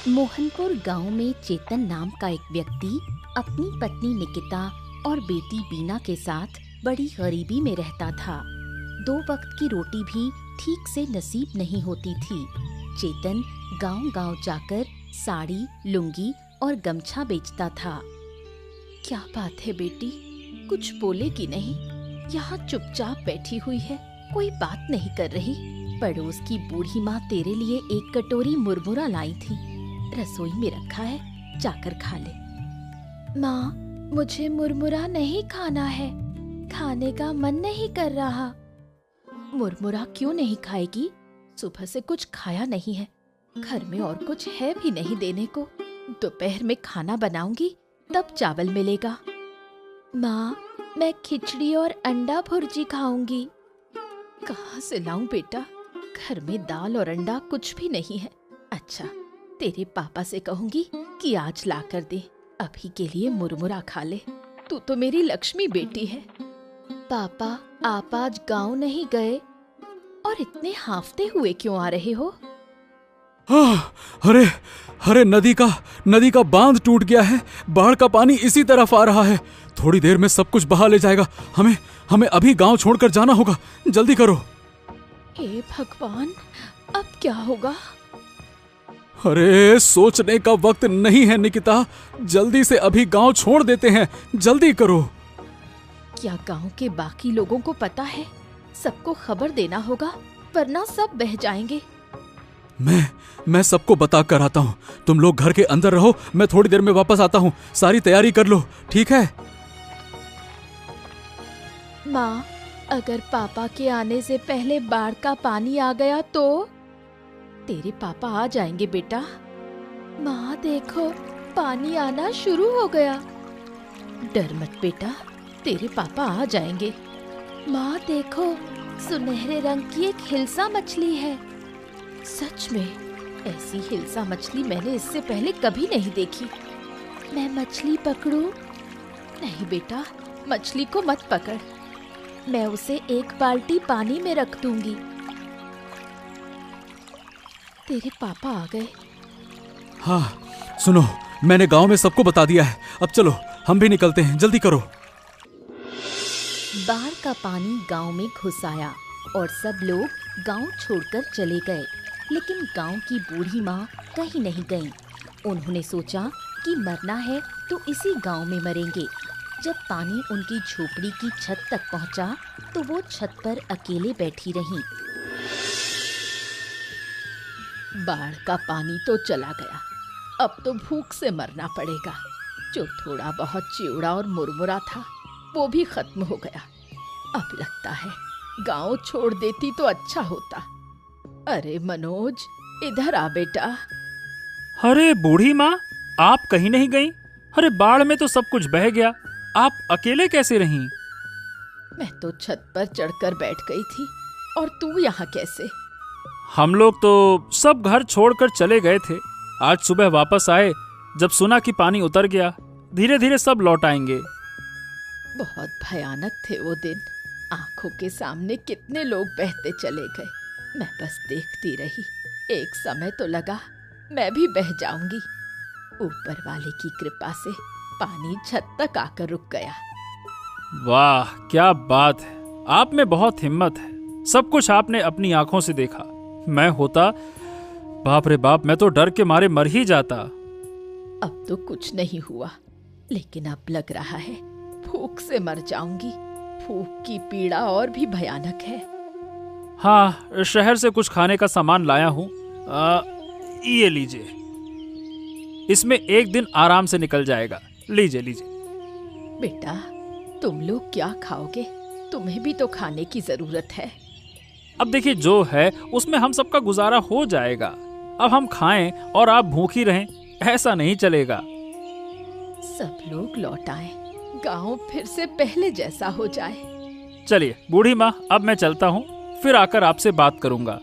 मोहनपुर गांव में चेतन नाम का एक व्यक्ति अपनी पत्नी निकिता और बेटी बीना के साथ बड़ी गरीबी में रहता था। 2 वक्त की रोटी भी ठीक से नसीब नहीं होती थी। चेतन गांव-गांव जाकर साड़ी, लुंगी और गमछा बेचता था। क्या बात है बेटी, कुछ बोलेगी नहीं? यहाँ चुपचाप बैठी हुई है, कोई बात नहीं कर रही। पड़ोस की बूढ़ी माँ तेरे लिए एक कटोरी मुरमुरा लाई थी, रसोई में रखा है, जाकर खा ले। माँ, मुझे मुरमुरा नहीं खाना है, खाने का मन नहीं कर रहा। मुरमुरा क्यों नहीं खाएगी? सुबह से कुछ खाया नहीं है, घर में और कुछ है भी नहीं देने को। दोपहर में खाना बनाऊंगी तब चावल मिलेगा। माँ, मैं खिचड़ी और अंडा भुर्जी खाऊंगी। कहाँ से लाऊं बेटा, घर में दाल और अंडा कुछ भी नहीं है। अच्छा, तेरे पापा से कहूंगी कि आज ला कर दे, अभी के लिए मुरमुरा खा ले। तू तो मेरी लक्ष्मी बेटी है। पापा, आप आज गांव नहीं गए और इतने हांफते हुए क्यों आ रहे हो? अरे नदी का बांध टूट गया है। बाढ़ का पानी इसी तरफ आ रहा है। थोड़ी देर में सब कुछ बहा ले जाएगा। हमें अभी गांव छोड़कर जाना होगा। जल्दी करो। हे भगवान, अब क्या होगा? अरे सोचने का वक्त नहीं है निकिता, जल्दी से अभी गांव छोड़ देते हैं। जल्दी करो। क्या गांव के बाकी लोगों को पता है? सबको खबर देना होगा, वरना सब बह जाएंगे। मैं सबको बता कर आता हूँ। तुम लोग घर के अंदर रहो, मैं थोड़ी देर में वापस आता हूँ। सारी तैयारी कर लो, ठीक है? माँ, अगर पापा के आने से पहले बाढ़ का पानी आ गया तो? तेरे पापा आ जाएंगे बेटा। माँ देखो, पानी आना शुरू हो गया। डर मत बेटा, तेरे पापा आ जाएंगे। माँ देखो, सुनहरे रंग की एक हिल्सा मछली है। सच में, ऐसी हिल्सा मछली मैंने इससे पहले कभी नहीं देखी। मैं मछली पकड़ूं? नहीं बेटा, मछली को मत पकड़, मैं उसे एक बाल्टी पानी में रख दूंगी। तेरे पापा आ गए। हाँ सुनो, मैंने गांव में सबको बता दिया है। अब चलो, हम भी निकलते हैं, जल्दी करो। बाढ़ का पानी गांव में घुस आया और सब लोग गांव छोड़कर चले गए। लेकिन गांव की बूढ़ी माँ कहीं नहीं गईं। उन्होंने सोचा कि मरना है तो इसी गांव में मरेंगे। जब पानी उनकी झोपड़ी की छत तक पहुंचा तो वो छत पर अकेले बैठी रहीं। बाढ़ का पानी तो चला गया, अब तो भूख से मरना पड़ेगा। जो थोड़ा बहुत चिवड़ा और मुरमुरा था वो भी खत्म हो गया। अब लगता है गांव छोड़ देती तो अच्छा होता। अरे मनोज, इधर आ बेटा। अरे बूढ़ी माँ, आप कहीं नहीं गईं? अरे बाढ़ में तो सब कुछ बह गया, आप अकेले कैसे रहीं? मैं तो छत पर चढ़कर बैठ गई थी, और तू यहाँ कैसे? हम लोग तो सब घर छोड़कर चले गए थे। आज सुबह वापस आए, जब सुना कि पानी उतर गया। धीरे धीरे सब लौट आएंगे। बहुत भयानक थे वो दिन। आंखों के सामने कितने लोग बहते चले गए। मैं बस देखती रही। एक समय तो लगा मैं भी बह जाऊंगी। ऊपर वाले की कृपा से पानी छत तक आकर रुक गया। वाह, क्या बात है! आप में बहुत हिम्मत है। सब कुछ आपने अपनी आंखों से देखा। मैं होता, बाप रे बाप, मैं तो डर के मारे मर ही जाता। अब तो कुछ नहीं हुआ, लेकिन अब लग रहा है भूख से मर जाऊंगी। भूख की पीड़ा और भी भयानक है। हाँ, शहर से कुछ खाने का सामान लाया हूँ। ये लीजिए, इसमें एक दिन आराम से निकल जाएगा। लीजिए लीजिए। बेटा, तुम लोग क्या खाओगे? तुम्हें भी तो खाने की जरूरत है। अब देखिए, जो है उसमें हम सबका गुजारा हो जाएगा। अब हम खाएं और आप भूखी रहें, ऐसा नहीं चलेगा। सब लोग लौट आए, गांव फिर से पहले जैसा हो जाए। चलिए बूढ़ी माँ, अब मैं चलता हूँ, फिर आकर आपसे बात करूंगा।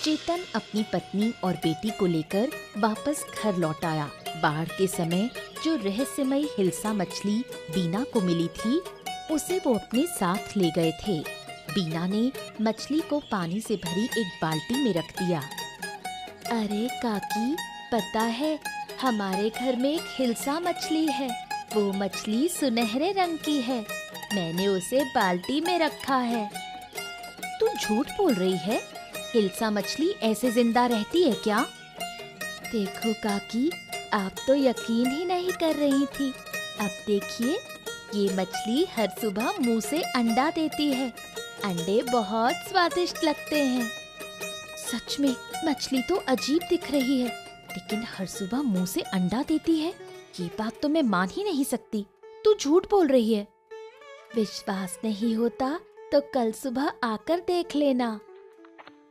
चेतन अपनी पत्नी और बेटी को लेकर वापस घर लौट आया। बाढ़ के समय जो रहस्यमयी हिल्सा मछली बीना को मिली थी, उसे वो अपने साथ ले गए थे। बीना ने मछली को पानी से भरी एक बाल्टी में रख दिया। अरे काकी, पता है हमारे घर में एक हिल्सा मछली है। वो मछली सुनहरे रंग की है। मैंने उसे बाल्टी में रखा है। तू झूठ बोल रही है? हिल्सा मछली ऐसे जिंदा रहती है क्या? देखो काकी, आप तो यकीन ही नहीं कर रही थी। अब देखिए, ये मछली हर सुबह मुंह से अंडा देती है। अंडे बहुत स्वादिष्ट लगते हैं। सच में मछली तो अजीब दिख रही है, लेकिन हर सुबह मुंह से अंडा देती है। ये बात तो मैं मान ही नहीं सकती। तू झूठ बोल रही है। विश्वास नहीं होता तो कल सुबह आकर देख लेना।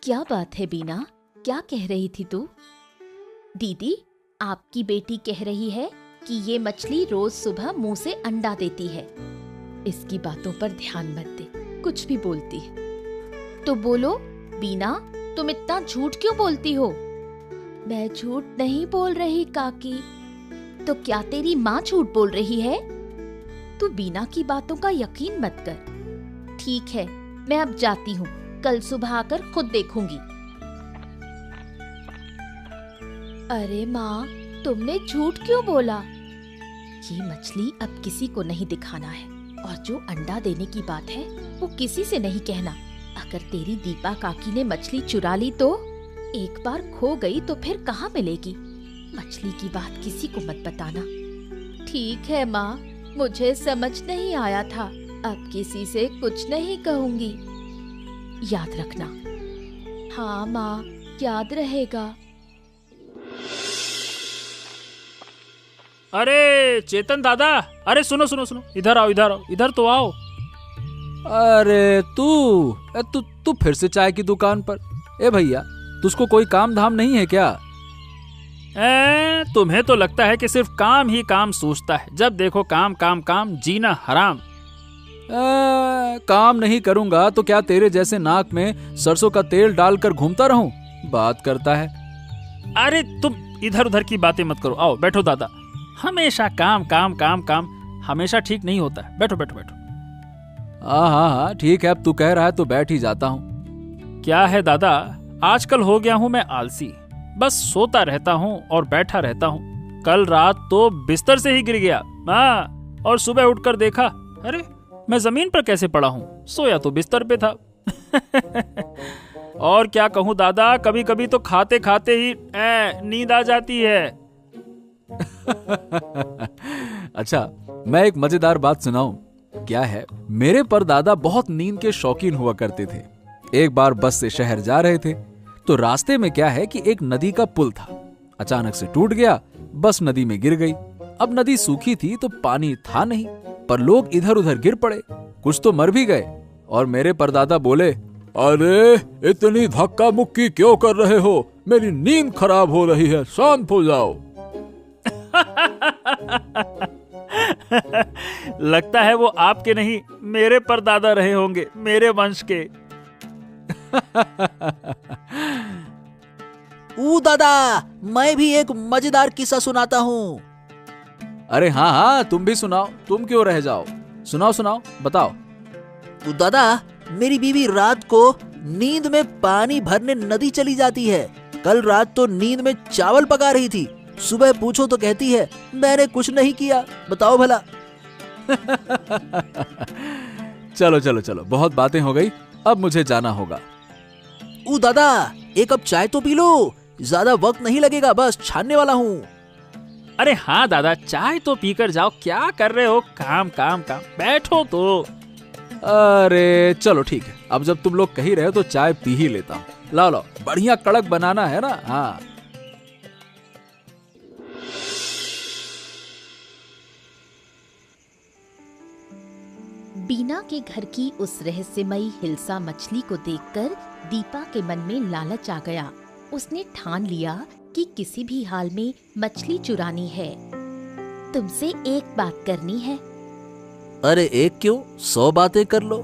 क्या बात है बीना, क्या कह रही थी तू? दीदी, आपकी बेटी कह रही है कि ये मछली रोज सुबह मुंह से अंडा देती है। इसकी बातों पर ध्यान मत दे, कुछ भी बोलती है। तो बोलो बीना, तुम इतना झूठ क्यों बोलती हो? मैं झूठ नहीं बोल रही काकी। तो क्या तेरी माँ झूठ बोल रही है? तू बीना की बातों का यकीन मत कर। ठीक है, मैं अब जाती हूँ। कल सुबह आकर खुद देखूंगी। अरे माँ, तुमने झूठ क्यों बोला? ये मछली अब किसी को नहीं दिखाना है, और जो अंडा देने की बात है वो किसी से नहीं कहना। अगर तेरी दीपा काकी ने मछली चुरा ली तो? एक बार खो गई तो फिर कहाँ मिलेगी? मछली की बात किसी को मत बताना। ठीक है माँ, मुझे समझ नहीं आया था। अब किसी से कुछ नहीं कहूंगी। याद रखना। हाँ माँ, याद रहेगा। अरे चेतन दादा, अरे सुनो सुनो सुनो, इधर आओ इधर आओ, इधर तो आओ। अरे तू फिर से चाय की दुकान पर? ए भैया, तुझको कोई काम धाम नहीं है क्या? तुम्हें तो लगता है कि सिर्फ काम ही काम सोचता है। जब देखो काम काम काम, जीना हराम। काम नहीं करूंगा तो क्या तेरे जैसे नाक में सरसों का तेल डालकर घूमता रहूं? बात करता है। अरे तुम इधर उधर की बातें मत करो, आओ बैठो दादा। हमेशा काम काम काम काम हमेशा ठीक नहीं होता है। बैठो बैठो बैठो। हाँ, ठीक है, अब तू कह रहा है तो बैठ ही जाता हूँ। क्या है दादा, आजकल हो गया हूँ मैं आलसी। बस सोता रहता हूँ और बैठा रहता हूँ। कल रात तो बिस्तर से ही गिर गया। हाँ, और सुबह उठकर देखा, अरे मैं जमीन पर कैसे पड़ा हूँ? सोया तो बिस्तर पे था। और क्या कहूँ दादा, कभी कभी तो खाते खाते ही नींद आ जाती है। अच्छा, मैं एक मजेदार बात सुनाऊं? क्या है, मेरे परदादा बहुत नींद के शौकीन हुआ करते थे। एक बार बस से शहर जा रहे थे तो रास्ते में क्या है कि एक नदी का पुल था। अचानक से टूट गया, बस नदी में गिर गई। अब नदी सूखी थी तो पानी था नहीं, पर लोग इधर उधर गिर पड़े, कुछ तो मर भी गए। और मेरे परदादा बोले, अरे इतनी धक्का मुक्की क्यों कर रहे हो? मेरी नींद खराब हो रही है, शांत हो जाओ। लगता है वो आपके नहीं, मेरे परदादा रहे होंगे, मेरे वंश के। दादा, मैं भी एक मजेदार किस्सा सुनाता हूँ। अरे हाँ, तुम भी सुनाओ, तुम क्यों रह जाओ? सुनाओ सुनाओ, बताओ। दादा, मेरी बीवी रात को नींद में पानी भरने नदी चली जाती है। कल रात तो नींद में चावल पका रही थी। सुबह पूछो तो कहती है मैंने कुछ नहीं किया। बताओ भला। चलो चलो चलो, बहुत बातें हो गई, अब मुझे जाना होगा। दादा, एक कप चाय तो पी लो, ज्यादा वक्त नहीं लगेगा, बस छानने वाला हूँ। अरे हाँ दादा, चाय तो पीकर जाओ, क्या कर रहे हो? काम काम काम, बैठो तो। अरे चलो ठीक है, अब जब तुम लोग कह रहे हो तो चाय पी ही लेता हूँ। लाओ लाओ, बढ़िया कड़क बनाना है ना। हाँ। बीना के घर की उस रहस्यमयी हिल्सा मछली को देखकर दीपा के मन में लालच आ गया। उसने ठान लिया कि किसी भी हाल में मछली चुरानी है। तुमसे एक बात करनी है। अरे एक क्यों, 100 बातें कर लो।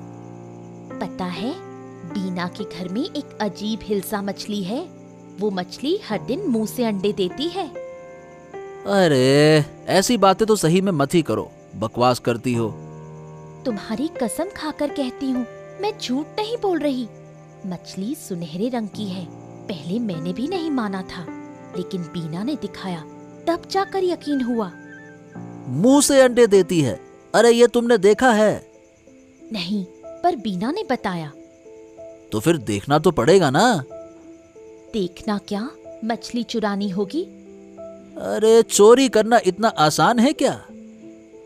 पता है, बीना के घर में एक अजीब हिल्सा मछली है। वो मछली हर दिन मुंह से अंडे देती है। अरे ऐसी बातें तो सही में मत ही करो, बकवास करती हो। तुम्हारी कसम खाकर कहती हूँ, मैं झूठ नहीं बोल रही। मछली सुनहरे रंग की है। पहले मैंने भी नहीं माना था, लेकिन बीना ने दिखाया, तब जाकर यकीन हुआ। मुंह से अंडे देती है। अरे ये तुमने देखा है? नहीं, पर बीना ने बताया। तो फिर देखना तो पड़ेगा ना। देखना क्या, मछली चुरानी होगी। अरे चोरी करना इतना आसान है क्या?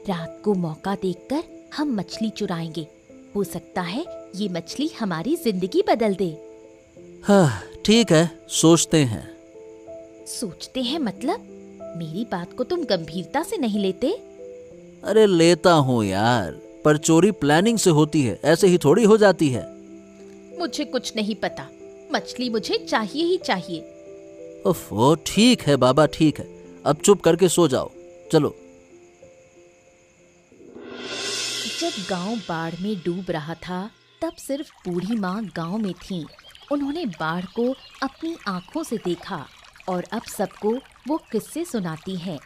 रात को मौका देखकर हम मछली चुराएंगे। हो सकता है ये मछली हमारी जिंदगी बदल दे। हाँ ठीक है, सोचते हैं। सोचते हैं मतलब? मेरी बात को तुम गंभीरता से नहीं लेते? अरे लेता हूँ यार, पर चोरी प्लानिंग से होती है, ऐसे ही थोड़ी हो जाती है। मुझे कुछ नहीं पता, मछली मुझे चाहिए ही चाहिए। ओफो, ठीक है बाबा, ठीक है, अब चुप करके सो जाओ। चलो। जब गांव बाढ़ में डूब रहा था, तब सिर्फ बूढ़ी माँ गांव में थीं। उन्होंने बाढ़ को अपनी आंखों से देखा और अब सबको वो किस्से सुनाती हैं।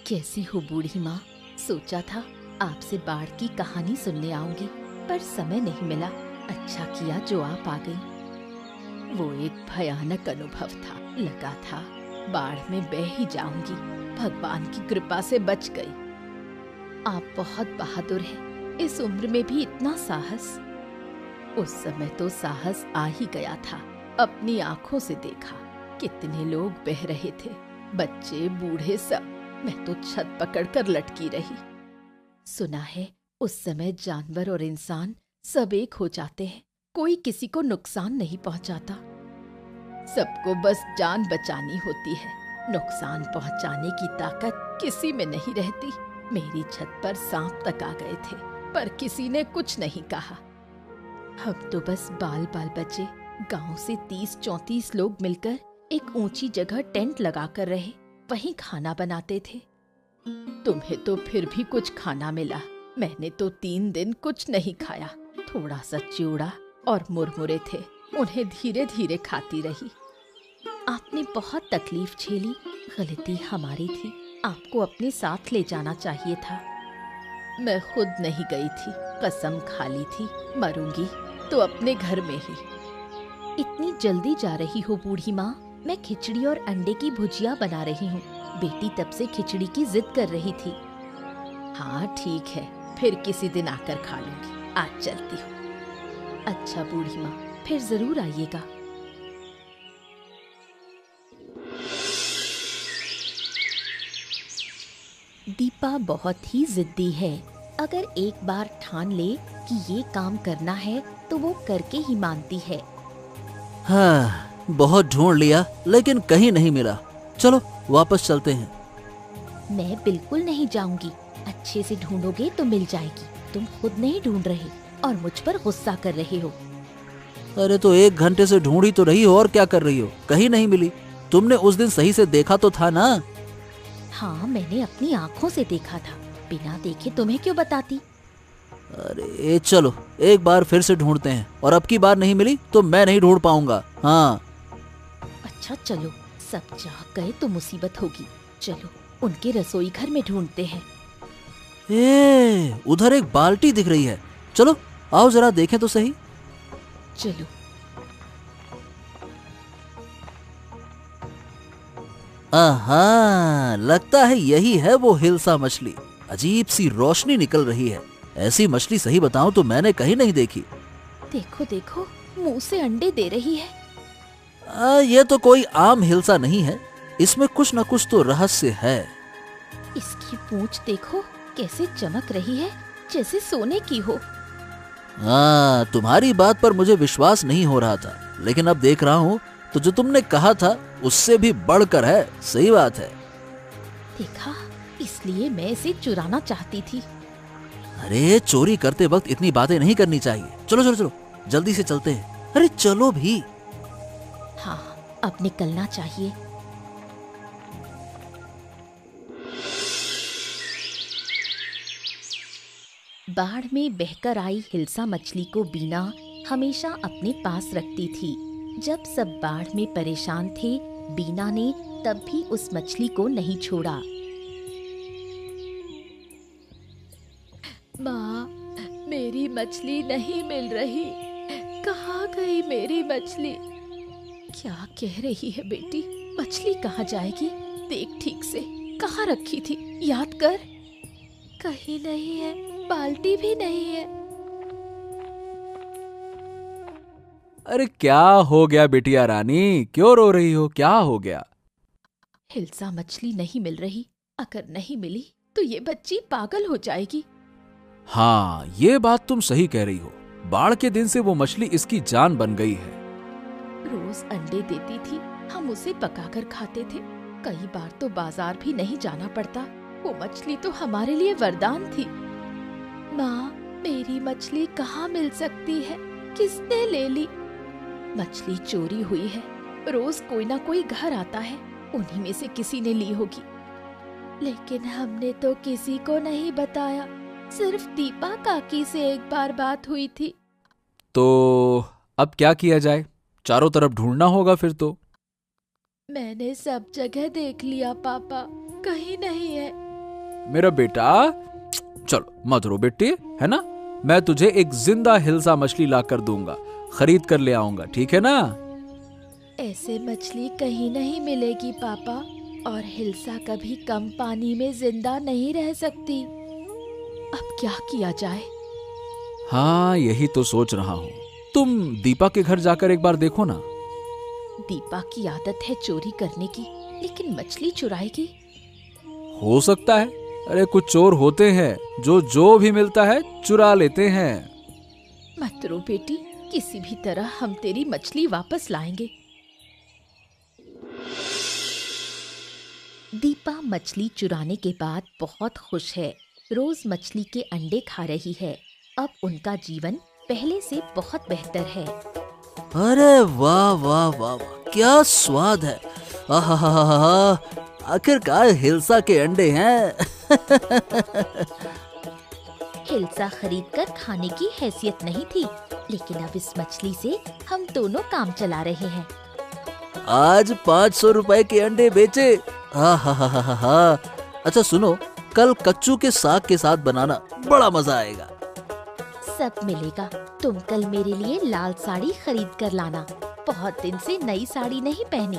कैसी हो बूढ़ी माँ? सोचा था आपसे बाढ़ की कहानी सुनने आऊंगी, पर समय नहीं मिला। अच्छा किया जो आप आ गई। वो एक भयानक अनुभव था। लगा था बाढ़ में बह ही जाऊंगी, भगवान की कृपा से बच गई। आप बहुत बहादुर हैं, इस उम्र में भी इतना साहस। उस समय तो साहस आ ही गया था। अपनी आंखों से देखा कितने लोग बह रहे थे, बच्चे बूढ़े सब। मैं तो छत पकड़कर लटकी रही। सुना है उस समय जानवर और इंसान सब एक हो जाते हैं, कोई किसी को नुकसान नहीं पहुंचाता। सबको बस जान बचानी होती है, नुकसान पहुंचाने की ताकत किसी में नहीं रहती। मेरी छत पर सांप तक आ गए थे, पर किसी ने कुछ नहीं कहा। हम तो बस बाल बाल बचे। गांव से 30-34 लोग मिलकर एक ऊंची जगह टेंट लगाकर रहे, वहीं खाना बनाते थे। तुम्हें तो फिर भी कुछ खाना मिला, मैंने तो 3 दिन कुछ नहीं खाया। थोड़ा सा चिवड़ा और मुरमुरे थे, उन्हें धीरे धीरे खाती रही। आपने बहुत तकलीफ झेली, गलती हमारी थी। आपको अपने साथ ले जाना चाहिए था। मैं खुद नहीं गई थी, कसम खा ली थी, मरूंगी तो अपने घर में ही। इतनी जल्दी जा रही हो बूढ़ी माँ? मैं खिचड़ी और अंडे की भुजिया बना रही हूँ। बेटी तब से खिचड़ी की जिद कर रही थी। हाँ ठीक है, फिर किसी दिन आकर खा लूंगी। आज चलती हूँ। अच्छा बूढ़ी माँ, फिर जरूर आइएगा। दीपा बहुत ही जिद्दी है। अगर एक बार ठान ले कि ये काम करना है तो वो करके ही मानती है। हाँ, बहुत ढूंढ लिया लेकिन कहीं नहीं मिला। चलो वापस चलते हैं। मैं बिल्कुल नहीं जाऊंगी। अच्छे से ढूंढोगे तो मिल जाएगी। तुम खुद नहीं ढूंढ रहे और मुझ पर गुस्सा कर रहे हो। अरे तो 1 घंटे से ढूंढी तो रही हो, और क्या कर रही हो? कहीं नहीं मिली। तुमने उस दिन सही से देखा तो था ना? हाँ, मैंने अपनी आँखों से देखा था। बिना देखे तुम्हें क्यों बताती? अरे चलो एक बार फिर से ढूंढते हैं, और अब की बार नहीं मिली तो मैं नहीं ढूंढ पाऊंगा। हाँ अच्छा चलो, सब जाग गए तो मुसीबत होगी। चलो उनके रसोई घर में ढूंढते हैं। उधर एक बाल्टी दिख रही है। चलो आओ जरा देखें तो सही। चलो। आहा, लगता है यही है वो हिल्सा मछली। अजीब सी रोशनी निकल रही है। ऐसी मछली सही बताऊं तो मैंने कहीं नहीं देखी। देखो देखो, मुंह से अंडे दे रही है। ये तो कोई आम हिल्सा नहीं है, इसमें कुछ न कुछ तो रहस्य है। इसकी पूंछ देखो कैसे चमक रही है, जैसे सोने की हो। तुम्हारी बात पर मुझे विश्वास नहीं हो रहा था, लेकिन अब देख रहा हूँ तो जो तुमने कहा था उससे भी बढ़कर है। सही बात है। देखा, इसलिए मैं इसे चुराना चाहती थी। अरे चोरी करते वक्त इतनी बातें नहीं करनी चाहिए। चलो चलो चलो, जल्दी से चलते हैं। अरे चलो भी। हाँ, अब निकलना चाहिए। बाढ़ में बहकर आई हिल्सा मछली को बीना हमेशा अपने पास रखती थी। जब सब बाढ़ में परेशान थे बीना ने तब भी उस मछली को नहीं छोड़ा। माँ, मेरी मछली नहीं मिल रही। कहाँ गई मेरी मछली? क्या कह रही है बेटी? मछली कहाँ जाएगी? देख ठीक से, कहाँ रखी थी, याद कर। कहीं नहीं है, बाल्टी भी नहीं है। अरे क्या हो गया बिटिया रानी, क्यों रो रही हो? क्या हो गया? हिल्सा मछली नहीं मिल रही। अगर नहीं मिली तो ये बच्ची पागल हो जाएगी। हाँ, ये बात तुम सही कह रही हो। बाढ़ के दिन से वो मछली इसकी जान बन गई है। रोज अंडे देती थी, हम उसे पकाकर खाते थे। कई बार तो बाजार भी नहीं जाना पड़ता। वो मछली तो हमारे लिए वरदान थी। माँ, मेरी मछली कहाँ मिल सकती है? किसने ले ली? मछली चोरी हुई है। रोज कोई ना कोई घर आता है, उन्हीं में से किसी ने ली होगी। लेकिन हमने तो किसी को नहीं बताया। सिर्फ दीपा काकी से एक बार बात हुई थी। तो अब क्या किया जाए? चारों तरफ ढूंढना होगा फिर तो। मैंने सब जगह देख लिया पापा, कहीं नहीं है। मेरा बेटा, चलो मत रो बेटी, है ना? मैं तुझे एक जिंदा हिल्सा मछली लाकर दूंगा, खरीद कर ले आऊंगा, ठीक है ना? ऐसे मछली कहीं नहीं मिलेगी पापा, और हिल्सा कभी कम पानी में जिंदा नहीं रह सकती। अब क्या किया जाए? हाँ, यही तो सोच रहा हूँ। तुम दीपा के घर जाकर एक बार देखो ना। दीपा की आदत है चोरी करने की, लेकिन मछली चुराएगी? हो सकता है। अरे कुछ चोर होते हैं जो भी मिलता है चुरा लेते हैं। मत रो बेटी, किसी भी तरह हम तेरी मछली वापस लाएंगे। दीपा मछली चुराने के बाद बहुत खुश है। रोज मछली के अंडे खा रही है। अब उनका जीवन पहले से बहुत बेहतर है। अरे वाह वाह वाह वाह, क्या स्वाद है। आहा, आखिरकार हिल्सा के अंडे हैं। हिल्सा खरीदकर खाने की हैसियत नहीं थी, लेकिन अब इस मछली से हम दोनों काम चला रहे हैं। आज 500 रुपए के अंडे बेचे। आहा, अच्छा सुनो, कल कच्चू के साग के साथ बनाना, बड़ा मजा आएगा। सब मिलेगा। तुम कल मेरे लिए लाल साड़ी खरीद कर लाना। बहुत दिन से नई साड़ी नहीं पहनी।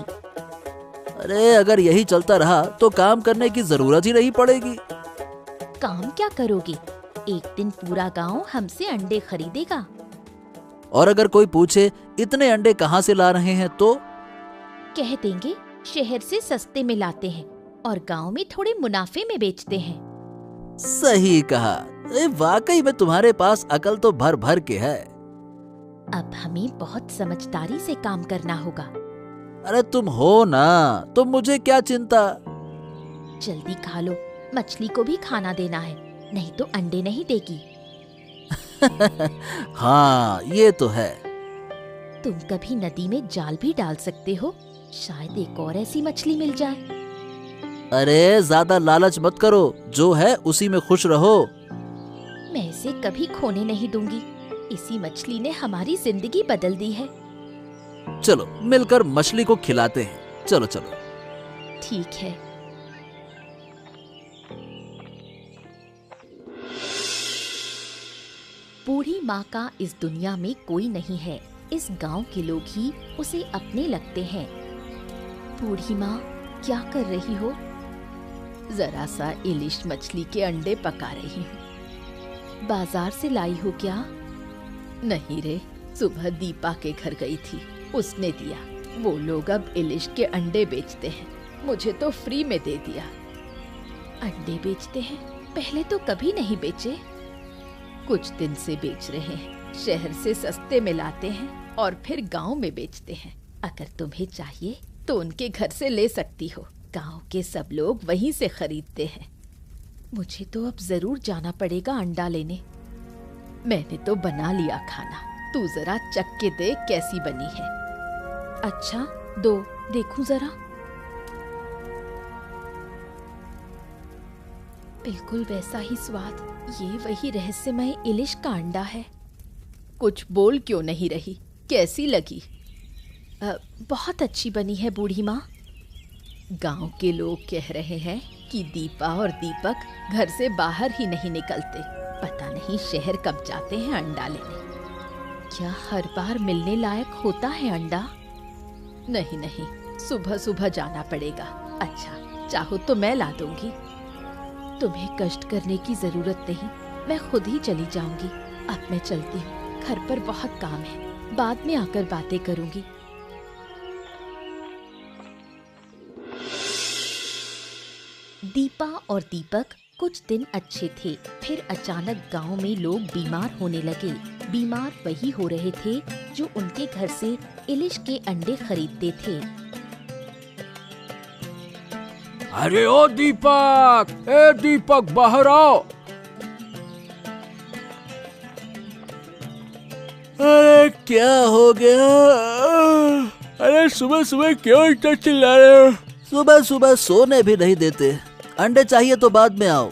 अरे अगर यही चलता रहा तो काम करने की जरूरत ही नहीं पड़ेगी। काम क्या करोगे? एक दिन पूरा गांव हमसे अंडे खरीदेगा। और अगर कोई पूछे इतने अंडे कहाँ से ला रहे हैं तो कह देंगे शहर से सस्ते में लाते हैं और गांव में थोड़े मुनाफे में बेचते हैं। सही कहा। वाकई में तुम्हारे पास अकल तो भर भर के है। अब हमें बहुत समझदारी से काम करना होगा। अरे तुम हो ना, तो मुझे क्या चिंता। जल्दी खा लो, मछली को भी खाना देना है, नहीं तो अंडे नहीं देगी। हाँ ये तो है। तुम कभी नदी में जाल भी डाल सकते हो, शायद एक और ऐसी मछली मिल जाए। अरे ज्यादा लालच मत करो, जो है उसी में खुश रहो। मैं इसे कभी खोने नहीं दूंगी। इसी मछली ने हमारी जिंदगी बदल दी है। चलो मिलकर मछली को खिलाते हैं। चलो चलो। ठीक है। बूढ़ी माँ का इस दुनिया में कोई नहीं है। इस गांव के लोग ही उसे अपने लगते हैं। बूढ़ी माँ, क्या कर रही हो? जरा सा इलिश मछली के अंडे पका रही हूँ। बाजार से लाई हो क्या? नहीं रे, सुबह दीपा के घर गई थी, उसने दिया। वो लोग अब इलिश के अंडे बेचते हैं, मुझे तो फ्री में दे दिया। अंडे बेचते हैं? पहले तो कभी नहीं बेचे। कुछ दिन से बेच रहे हैं। शहर से सस्ते में लाते हैं और फिर गांव में बेचते हैं। अगर तुम्हें चाहिए तो उनके घर से ले सकती हो। गांव के सब लोग वहीं से खरीदते हैं। मुझे तो अब जरूर जाना पड़ेगा अंडा लेने। मैंने तो बना लिया खाना, तू जरा चख के देख कैसी बनी है। अच्छा दो, देखूं जरा। बिल्कुल वैसा ही स्वाद। ये वही रहस्यमय इलिश का अंडा है। कुछ बोल क्यों नहीं रही? कैसी लगी? बहुत अच्छी बनी है बूढ़ी माँ। गांव के लोग कह रहे हैं कि दीपा और दीपक घर से बाहर ही नहीं निकलते। पता नहीं शहर कब जाते हैं अंडा लेने। क्या हर बार मिलने लायक होता है अंडा? नहीं नहीं, सुबह सुबह जाना पड़ेगा। अच्छा, चाहो तो मैं ला दूंगी। तुम्हें कष्ट करने की जरूरत नहीं, मैं खुद ही चली जाऊंगी। अब मैं चलती हूँ, घर पर बहुत काम है, बाद में आकर बातें करूंगी। दीपा और दीपक कुछ दिन अच्छे थे, फिर अचानक गांव में लोग बीमार होने लगे। बीमार वही हो रहे थे जो उनके घर से इलिश के अंडे खरीदते थे। अरे ओ दीपक, ए दीपक बाहर आओ। अरे क्या हो गया? अरे सुबह सुबह क्यों इतना चिल्ला रहे हो? सुबह सुबह सोने भी नहीं देते। अंडे चाहिए तो बाद में आओ।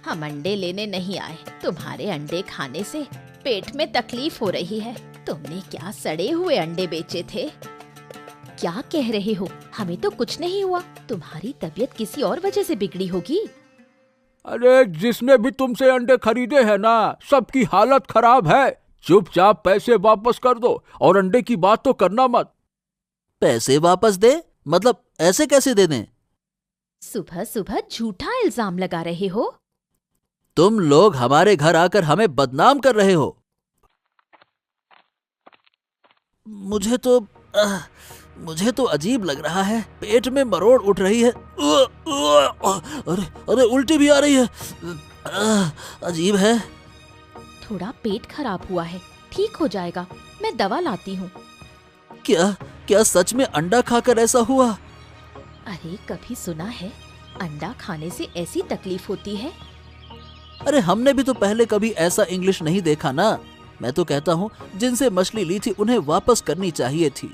हम अंडे लेने नहीं आए, तुम्हारे अंडे खाने से पेट में तकलीफ हो रही है। तुमने क्या सड़े हुए अंडे बेचे थे? क्या कह रहे हो? हमें तो कुछ नहीं हुआ, तुम्हारी तबीयत किसी और वजह से बिगड़ी होगी। अरे जिसने भी तुमसे अंडे खरीदे हैं ना, सबकी हालत खराब है। चुपचाप पैसे वापस कर दो और अंडे की बात तो करना मत। पैसे वापस दे? मतलब ऐसे कैसे दे दें? सुबह सुबह झूठा इल्जाम लगा रहे हो। तुम लोग हमारे घर आकर हमें बदनाम कर रहे हो। मुझे तो अजीब लग रहा है। पेट में मरोड़ उठ रही है। अरे उल्टी भी आ रही है। अजीब है। थोड़ा पेट खराब हुआ है, ठीक हो जाएगा, मैं दवा लाती हूँ। क्या सच में अंडा खाकर ऐसा हुआ? अरे कभी सुना है अंडा खाने से ऐसी तकलीफ होती है? अरे हमने भी तो पहले कभी ऐसा इंग्लिश नहीं देखा ना। मैं तो कहता हूँ जिनसे मछली ली थी उन्हें वापस करनी चाहिए थी।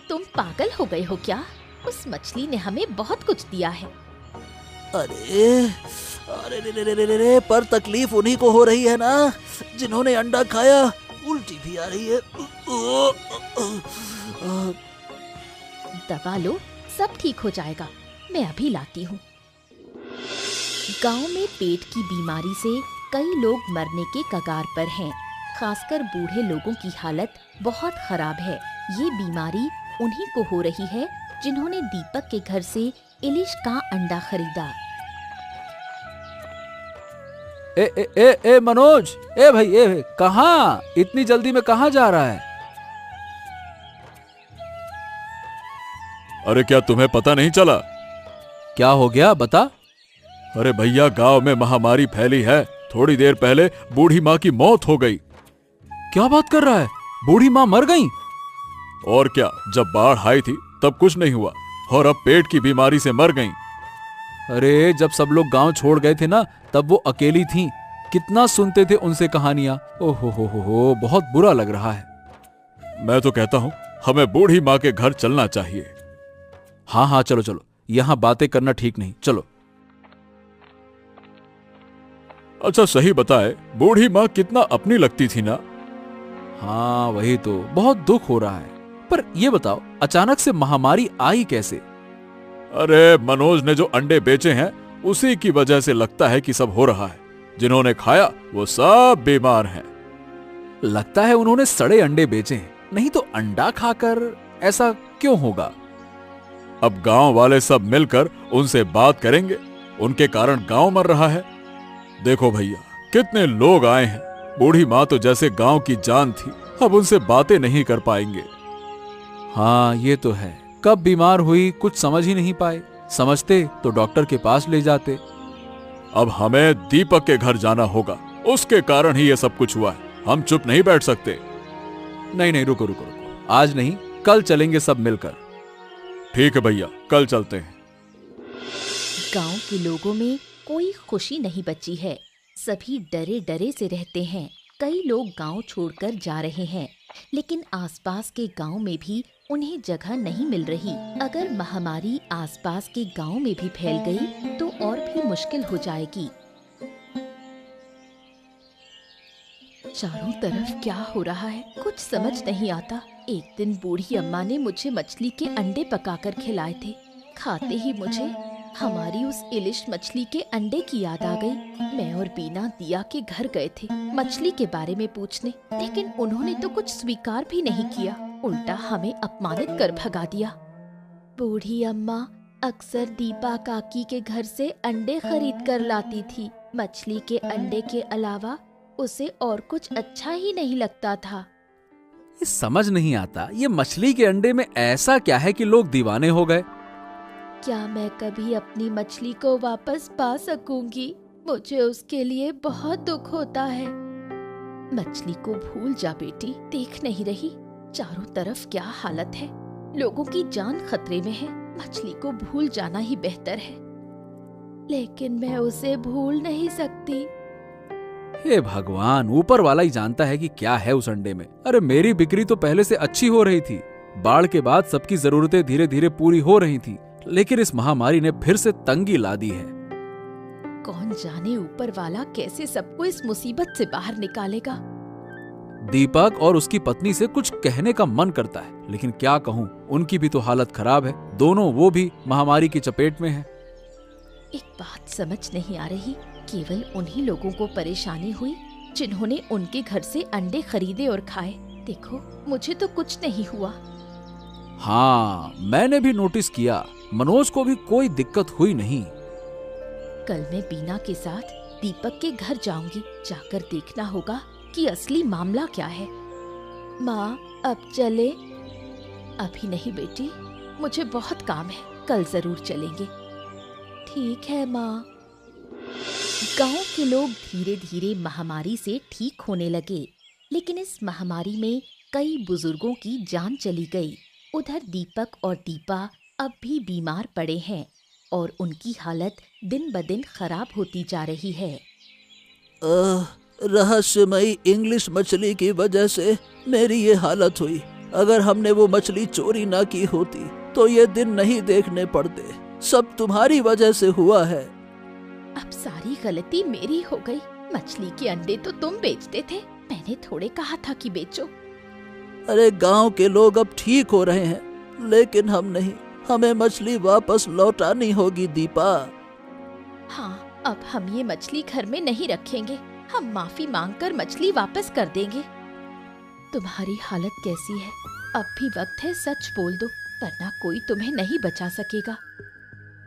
तुम पागल हो गए हो क्या? उस मछली ने हमें बहुत कुछ दिया है। अरे पर तकलीफ उन्हीं को हो रही है ना जिन्होंने अंडा खाया। उल्टी भी आ रही है। दवा लो, सब ठीक हो जाएगा, मैं अभी लाती हूँ। गांव में पेट की बीमारी से कई लोग मरने के कगार पर हैं। खासकर बूढ़े लोगों की हालत बहुत खराब है। ये बीमारी उन्हीं को हो रही है जिन्होंने दीपक के घर से इलिश का अंडा खरीदा। ए मनोज, ए भाई, कहाँ? इतनी जल्दी में कहाँ जा रहा है? अरे क्या तुम्हें पता नहीं चला? क्या हो गया, बता। अरे भैया, गांव में महामारी फैली है। थोड़ी देर पहले बूढ़ी माँ की मौत हो गई। क्या बात कर रहा है? बूढ़ी माँ मर गई? और क्या, जब बाढ़ आई थी तब कुछ नहीं हुआ और अब पेट की बीमारी से मर गई। अरे जब सब लोग गांव छोड़ गए थे ना, तब वो अकेली थीं। कितना सुनते थे उनसे कहानियां। ओहो हो, बहुत बुरा लग रहा है। मैं तो कहता हूँ हमें बूढ़ी माँ के घर चलना चाहिए। हाँ, चलो, यहाँ बातें करना ठीक नहीं, चलो। अच्छा सही बताए, बूढ़ी माँ कितना अपनी लगती थी ना? हाँ वही तो, बहुत दुख हो रहा है। पर ये बताओ, अचानक से महामारी आई कैसे? अरे मनोज ने जो अंडे बेचे हैं उसी की वजह से लगता है कि सब हो रहा है। जिन्होंने खाया वो सब बीमार हैं। लगता है उन्होंने सड़े अंडे बेचे हैं, नहीं तो अंडा खाकर ऐसा क्यों होगा? अब गांव वाले सब मिलकर उनसे बात करेंगे, उनके कारण गांव मर रहा है। देखो भैया, कितने लोग आए हैं। बूढ़ी माँ तो जैसे गांव की जान थी, अब उनसे बातें नहीं कर पाएंगे। हाँ ये तो है, कब बीमार हुई कुछ समझ ही नहीं पाए। समझते तो डॉक्टर के पास ले जाते। अब हमें दीपक के घर जाना होगा, उसके कारण ही ये सब कुछ हुआ है। हम चुप नहीं बैठ सकते। नहीं, रुको, आज नहीं, कल चलेंगे सब मिलकर। ठीक है भैया, कल चलते हैं। गांव के लोगों में कोई खुशी नहीं बची है। सभी डरे डरे से रहते हैं। कई लोग गांव छोड़कर जा रहे हैं, लेकिन आसपास के गांव में भी उन्हें जगह नहीं मिल रही। अगर महामारी आसपास के गांव में भी फैल गई तो और भी मुश्किल हो जाएगी। चारों तरफ क्या हो रहा है कुछ समझ नहीं आता। एक दिन बूढ़ी अम्मा ने मुझे मछली के अंडे पकाकर खिलाए थे, खाते ही मुझे हमारी उस इलिश मछली के अंडे की याद आ गई। मैं और बीना दिया के घर गए थे मछली के बारे में पूछने, लेकिन उन्होंने तो कुछ स्वीकार भी नहीं किया, उल्टा हमें अपमानित कर भगा दिया। बूढ़ी अम्मा अक्सर दीपा काकी के घर से अंडे खरीद कर लाती थी। मछली के अंडे के अलावा उसे और कुछ अच्छा ही नहीं लगता था। ये समझ नहीं आता, ये मछली के अंडे में ऐसा क्या है कि लोग दीवाने हो गए? क्या मैं कभी अपनी मछली को वापस पा सकूंगी? मुझे उसके लिए बहुत दुख होता है। मछली को भूल जा बेटी, देख नहीं रही चारों तरफ क्या हालत है, लोगों की जान खतरे में है। मछली को भूल जाना ही बेहतर है। लेकिन मैं उसे भूल नहीं सकती। हे भगवान, ऊपर वाला ही जानता है कि क्या है उस अंडे में। अरे मेरी बिक्री तो पहले से अच्छी हो रही थी, बाढ़ के बाद सबकी जरूरतें धीरे धीरे पूरी हो रही थी, लेकिन इस महामारी ने फिर से तंगी ला दी है। कौन जाने ऊपर वाला कैसे सबको इस मुसीबत से बाहर निकालेगा। दीपक और उसकी पत्नी से कुछ कहने का मन करता है, लेकिन क्या कहूँ, उनकी भी तो हालत खराब है। दोनों वो भी महामारी की चपेट में हैं। एक बात समझ नहीं आ रही, केवल उन्हीं लोगों को परेशानी हुई जिन्होंने उनके घर से अंडे खरीदे और खाए। देखो मुझे तो कुछ नहीं हुआ। हाँ, मैंने भी नोटिस किया, मनोज को भी कोई दिक्कत हुई नहीं। कल मैं बीना के साथ दीपक के घर जाऊंगी, जाकर देखना होगा कि असली मामला क्या है। माँ अब चले? अभी नहीं बेटी, मुझे बहुत काम है, कल जरूर चलेंगे। ठीक है माँ। गांव के लोग धीरे धीरे महामारी से ठीक होने लगे, लेकिन इस महामारी में कई बुजुर्गों की जान चली गई। उधर दीपक और दीपा अब भी बीमार पड़े हैं और उनकी हालत दिन ब दिन खराब होती जा रही है। रहस्यमयी इंग्लिश मछली की वजह से मेरी ये हालत हुई। अगर हमने वो मछली चोरी ना की होती तो ये दिन नहीं देखने पड़ते। सब तुम्हारी वजह से हुआ है। अब सारी गलती मेरी हो गई। मछली के अंडे तो तुम बेचते थे, मैंने थोड़े कहा था कि बेचो। अरे गांव के लोग अब ठीक हो रहे हैं, लेकिन हम नहीं। हमें मछली वापस लौटानी होगी दीपा। हाँ, अब हम ये मछली घर में नहीं रखेंगे। हम माफी मांगकर मछली वापस कर देंगे। तुम्हारी हालत कैसी है? अब भी वक्त है, सच बोल दो, वरना कोई तुम्हें नहीं बचा सकेगा।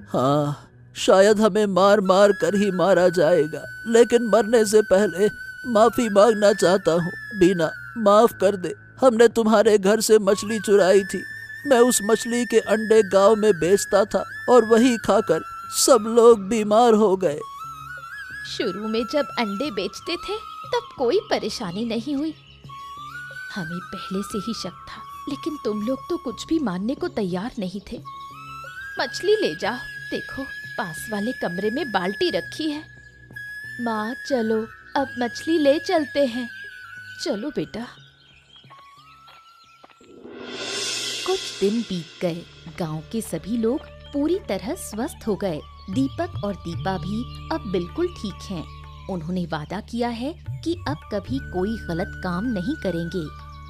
हाँ, शायद हमें मार मार कर ही मारा जाएगा, लेकिन मरने से पहले माफी मांगना चाहता हूँ। बीना, माफ कर दे। हमने तुम्हारे घर से मछली चुराई थी। मैं उस मछली के अंडे गांव में बेचता था और वही खाकर सब लोग बीमार हो गए। शुरू में जब अंडे बेचते थे तब कोई परेशानी नहीं हुई। हमें पहले से ही शक था, लेकिन तुम लोग तो कुछ भी मानने को तैयार नहीं थे। मछली ले जाओ, देखो पास वाले कमरे में बाल्टी रखी है। माँ चलो, अब मछली ले चलते हैं। चलो बेटा। कुछ दिन बीत गए, गांव के सभी लोग पूरी तरह स्वस्थ हो गए। दीपक और दीपा भी अब बिल्कुल ठीक हैं। उन्होंने वादा किया है कि अब कभी कोई गलत काम नहीं करेंगे।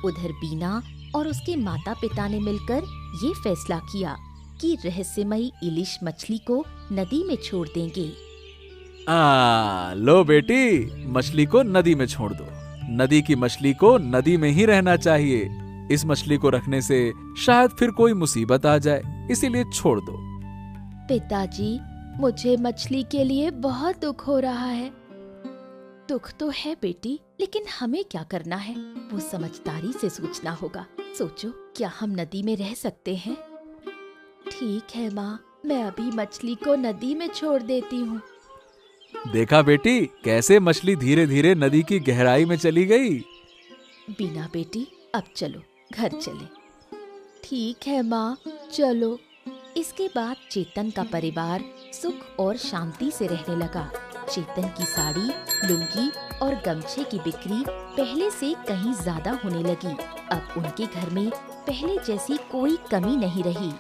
उधर बीना और उसके माता पिता ने मिलकर ये फैसला किया कि रहस्यमयी इलिश मछली को नदी में छोड़ देंगे। लो बेटी, मछली को नदी में छोड़ दो। नदी की मछली को नदी में ही रहना चाहिए। इस मछली को रखने से शायद फिर कोई मुसीबत आ जाए, इसीलिए छोड़ दो। पिताजी, मुझे मछली के लिए बहुत दुख हो रहा है। दुख तो है बेटी, लेकिन हमें क्या करना है, वो समझदारी से सोचना होगा। सोचो, क्या हम नदी में रह सकते हैं? ठीक है माँ, मैं अभी मछली को नदी में छोड़ देती हूँ। देखा बेटी, कैसे मछली धीरे धीरे नदी की गहराई में चली गई। बीना बेटी, अब चलो घर चले। ठीक है माँ, चलो। इसके बाद चेतन का परिवार सुख और शांति से रहने लगा। चेतन की साड़ी, लुंगी और गमछे की बिक्री पहले से कहीं ज्यादा होने लगी। अब उनके घर में पहले जैसी कोई कमी नहीं रही।